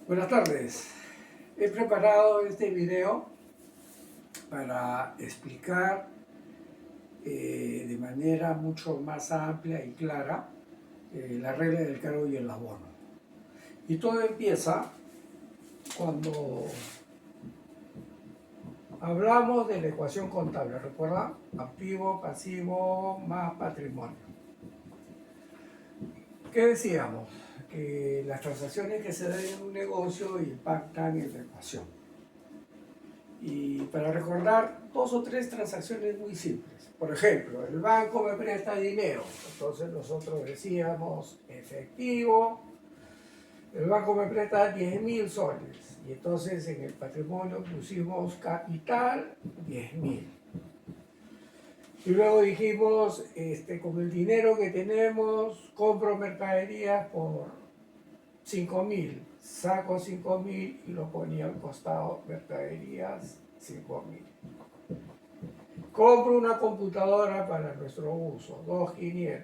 Buenas tardes. He preparado este video para explicar de manera mucho más amplia y clara la regla del cargo y el abono. Y todo empieza cuando hablamos de la ecuación contable. ¿Recuerdan? Activo, pasivo, más patrimonio. ¿Qué decíamos? Que las transacciones que se dan en un negocio impactan en la ecuación. Y para recordar, 2 o 3 transacciones muy simples. Por ejemplo, el banco me presta dinero, entonces nosotros decíamos efectivo, el banco me presta 10.000 soles, y entonces en el patrimonio pusimos capital 10.000. Y luego dijimos, con el dinero que tenemos, compro mercaderías por 5.000, saco 5.000 y lo ponía al costado, mercaderías 5.000. Compro una computadora para nuestro uso, 2.500.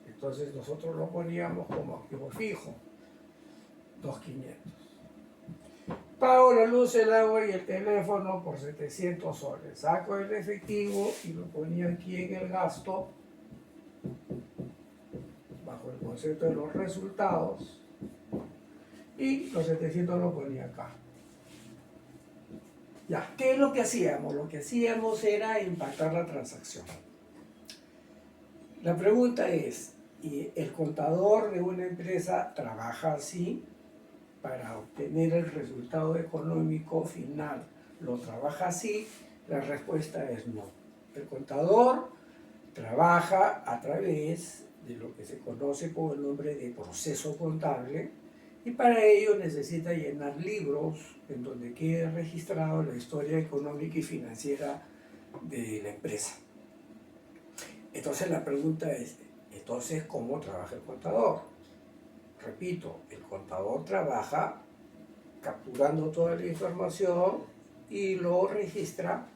Entonces nosotros lo poníamos como activo fijo, 2.500. Pago la luz, el agua y el teléfono por 700 soles. Saco el efectivo y lo ponía aquí en el gasto, bajo el concepto de los resultados, y los 700 lo ponía acá. Ya, ¿qué es lo que hacíamos? Lo que hacíamos era impactar la transacción. La pregunta es, ¿el contador de una empresa trabaja así para obtener el resultado económico final? ¿Lo trabaja así? La respuesta es no. El contador trabaja a través de lo que se conoce con el nombre de proceso contable, y para ello necesita llenar libros en donde quede registrado la historia económica y financiera de la empresa. Entonces la pregunta es, entonces, ¿cómo trabaja el contador? Repito, el contador trabaja capturando toda la información y lo registra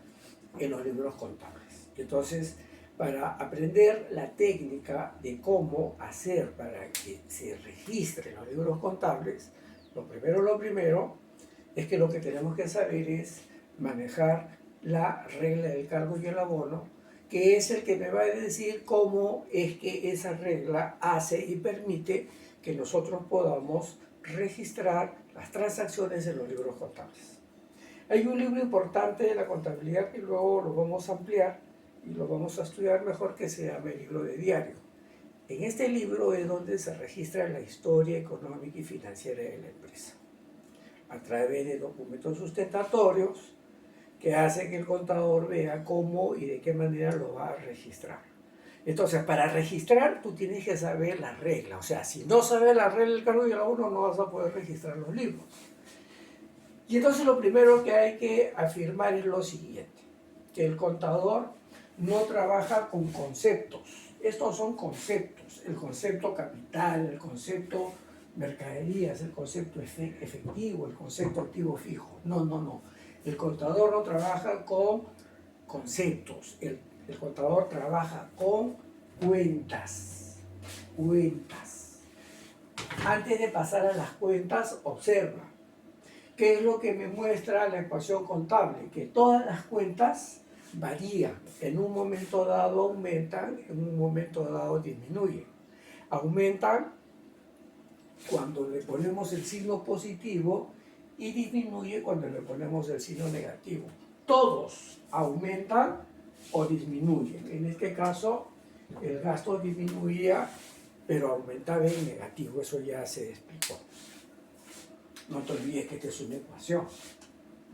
en los libros contables. Entonces, para aprender la técnica de cómo hacer para que se registren los libros contables, lo primero es que lo que tenemos que saber es manejar la regla del cargo y el abono, que es el que me va a decir cómo es que esa regla hace y permite que nosotros podamos registrar las transacciones en los libros contables. Hay un libro importante de la contabilidad que luego lo vamos a ampliar y lo vamos a estudiar mejor, que se llama el libro de diario. En este libro es donde se registra la historia económica y financiera de la empresa, a través de documentos sustentatorios que hace que el contador vea cómo y de qué manera lo va a registrar. Entonces, para registrar, tú tienes que saber la regla. O sea, si no sabes la regla del cargo y el abono, no vas a poder registrar los libros. Y entonces lo primero que hay que afirmar es lo siguiente, que el contador no trabaja con conceptos. Estos son conceptos, el concepto capital, el concepto mercaderías, el concepto efectivo, el concepto activo fijo. No. El contador no trabaja con conceptos, el contador trabaja con cuentas. Antes de pasar a las cuentas, observa. ¿Qué es lo que me muestra la ecuación contable? Que todas las cuentas varían. En un momento dado aumentan, en un momento dado disminuyen. Aumentan cuando le ponemos el signo positivo y disminuye cuando le ponemos el signo negativo. Todos aumentan o disminuyen. En este caso, el gasto disminuía, pero aumentaba en negativo. Eso ya se explicó. No te olvides que esta es una ecuación.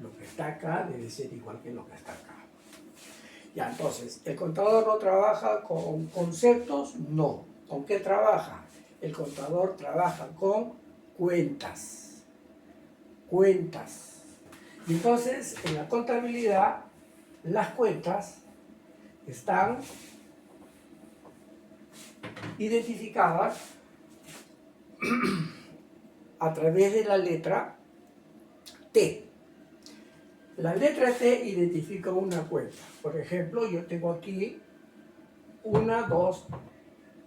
Lo que está acá debe ser igual que lo que está acá. Ya, entonces, ¿el contador no trabaja con conceptos? No. ¿Con qué trabaja? El contador trabaja con cuentas. Y entonces, en la contabilidad, las cuentas están identificadas a través de la letra T. La letra T identifica una cuenta. Por ejemplo, yo tengo aquí 1, 2,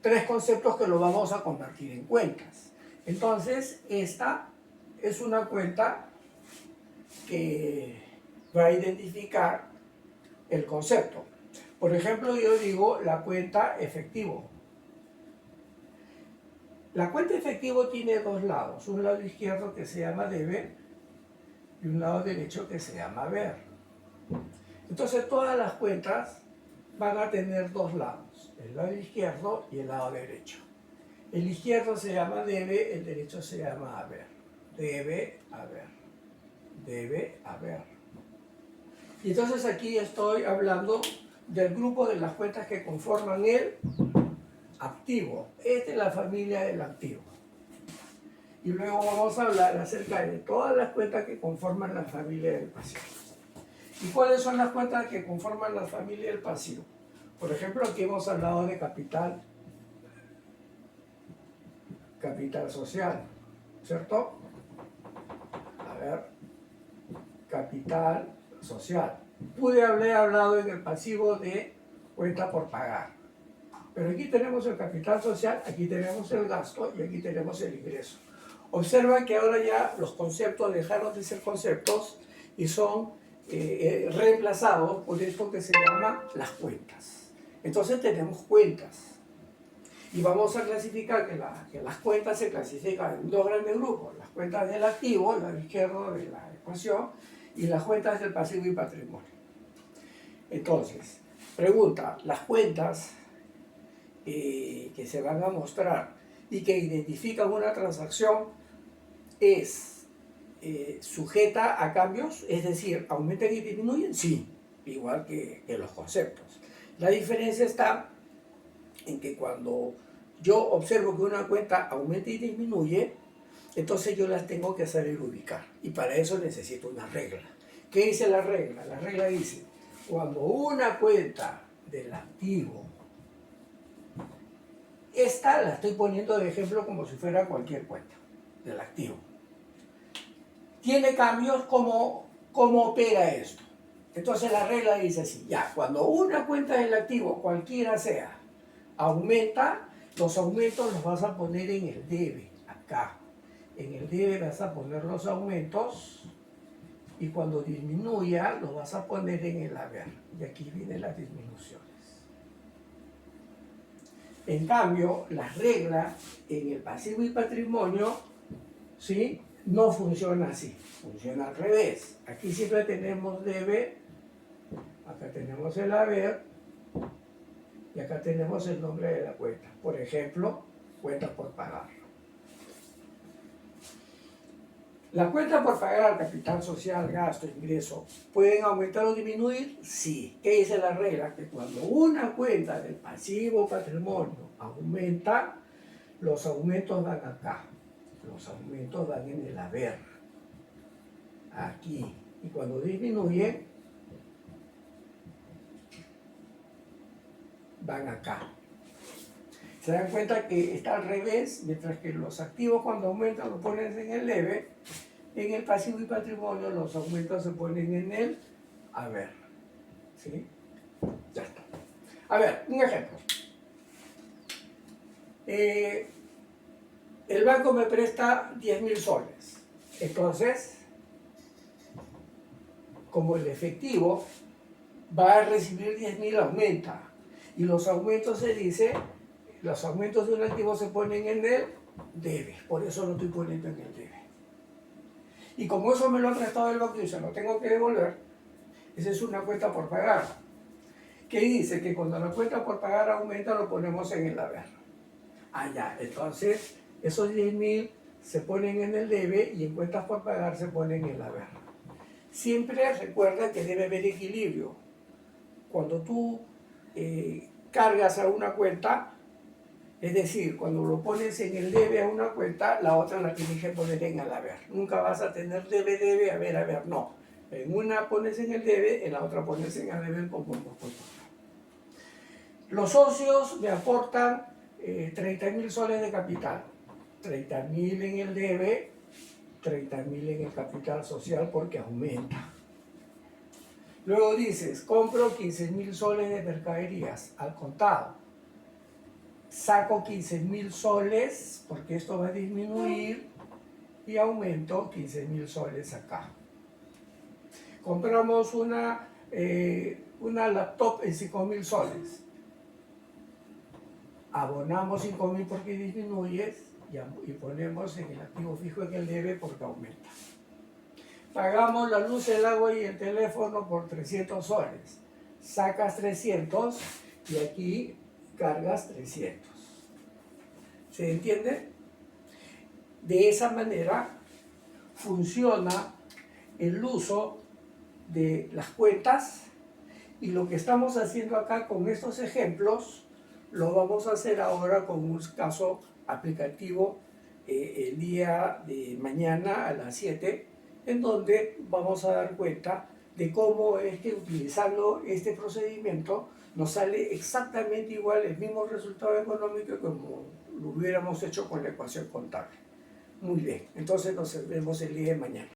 3 conceptos que lo vamos a convertir en cuentas. Entonces, esta es una cuenta que va a identificar el concepto. Por ejemplo, yo digo la cuenta efectivo. La cuenta efectivo tiene dos lados, un lado izquierdo que se llama debe y un lado derecho que se llama haber. Entonces todas las cuentas van a tener dos lados, el lado izquierdo y el lado derecho. El izquierdo se llama debe, el derecho se llama haber. Debe, haber. Debe, haber. Y entonces aquí estoy hablando del grupo de las cuentas que conforman el activo. Esta es la familia del activo. Y luego vamos a hablar acerca de todas las cuentas que conforman la familia del pasivo. ¿Y cuáles son las cuentas que conforman la familia del pasivo? Por ejemplo, aquí hemos hablado de capital social, ¿cierto? A ver, capital social. Pude haber hablado en el pasivo de cuenta por pagar. Pero aquí tenemos el capital social, aquí tenemos el gasto y aquí tenemos el ingreso. Observa que ahora ya los conceptos dejaron de ser conceptos y son reemplazados por esto que se llama las cuentas. Entonces tenemos cuentas. Y vamos a clasificar que las cuentas se clasifican en dos grandes grupos. Las cuentas del activo, el lado izquierdo de la ecuación, y las cuentas del pasivo y patrimonio. Entonces, pregunta, las cuentas que se van a mostrar y que identifican una transacción es sujeta a cambios, es decir, aumentan y disminuyen, sí, igual que los conceptos. La diferencia está en que cuando yo observo que una cuenta aumenta y disminuye, entonces yo las tengo que saber ubicar y para eso necesito una regla. ¿Qué dice la regla? La regla dice, cuando una cuenta del activo, esta la estoy poniendo de ejemplo como si fuera cualquier cuenta del activo, tiene cambios, ¿cómo opera esto? Entonces la regla dice así, ya, cuando una cuenta del activo, cualquiera sea, aumenta, los aumentos los vas a poner en el debe, acá. En el debe vas a poner los aumentos y cuando disminuya los vas a poner en el haber. Y aquí vienen las disminuciones. En cambio, las reglas en el pasivo y patrimonio, ¿sí?, no funciona así, funciona al revés. Aquí siempre tenemos debe, acá tenemos el haber y acá tenemos el nombre de la cuenta. Por ejemplo, cuenta por pagar. ¿La cuenta por pagar al capital social, gasto, ingreso, pueden aumentar o disminuir? Sí. ¿Qué dice la regla? Que cuando una cuenta del pasivo o patrimonio aumenta, los aumentos van acá. Los aumentos van en el haber. Aquí. Y cuando disminuyen, van acá. Se dan cuenta que está al revés, mientras que los activos cuando aumentan los ponen en el debe, en el pasivo y patrimonio los aumentos se ponen en el haber. ¿Sí? Ya está. A ver, un ejemplo. El banco me presta 10.000 soles. Entonces, como el efectivo va a recibir 10.000, aumenta. Y los aumentos se dice, los aumentos de un activo se ponen en el debe. Por eso lo estoy poniendo en el debe. Y como eso me lo ha prestado el banco y se lo tengo que devolver, esa es una cuenta por pagar. ¿Qué dice? Que cuando la cuenta por pagar aumenta, lo ponemos en el haber. Ah, ya. Entonces, esos 10.000 se ponen en el debe y en cuentas por pagar se ponen en el haber. Siempre recuerda que debe haber equilibrio. Cuando tú cargas a una cuenta, es decir, cuando lo pones en el debe a una cuenta, la otra la tienes que poner en el haber. Nunca vas a tener debe, haber, no. En una pones en el debe, en la otra pones en el haber con puntos por pagar. Los socios me aportan 30.000 soles de capital. 30.000 en el debe, 30.000 en el capital social porque aumenta. Luego dices, compro 15.000 soles de mercaderías al contado. Saco 15.000 soles porque esto va a disminuir y aumento 15.000 soles acá. Compramos una laptop en 5.000 soles. Abonamos 5.000 porque disminuye y ponemos en el activo fijo en el debe porque aumenta. Pagamos la luz, el agua y el teléfono por 300 soles. Sacas 300 y aquí cargas 300. ¿Se entiende? De esa manera funciona el uso de las cuentas, y lo que estamos haciendo acá con estos ejemplos lo vamos a hacer ahora con un caso aplicativo el día de mañana a las 7, en donde vamos a dar cuenta de cómo es que utilizando este procedimiento nos sale exactamente igual el mismo resultado económico como lo hubiéramos hecho con la ecuación contable. Muy bien, entonces nos vemos el día de mañana.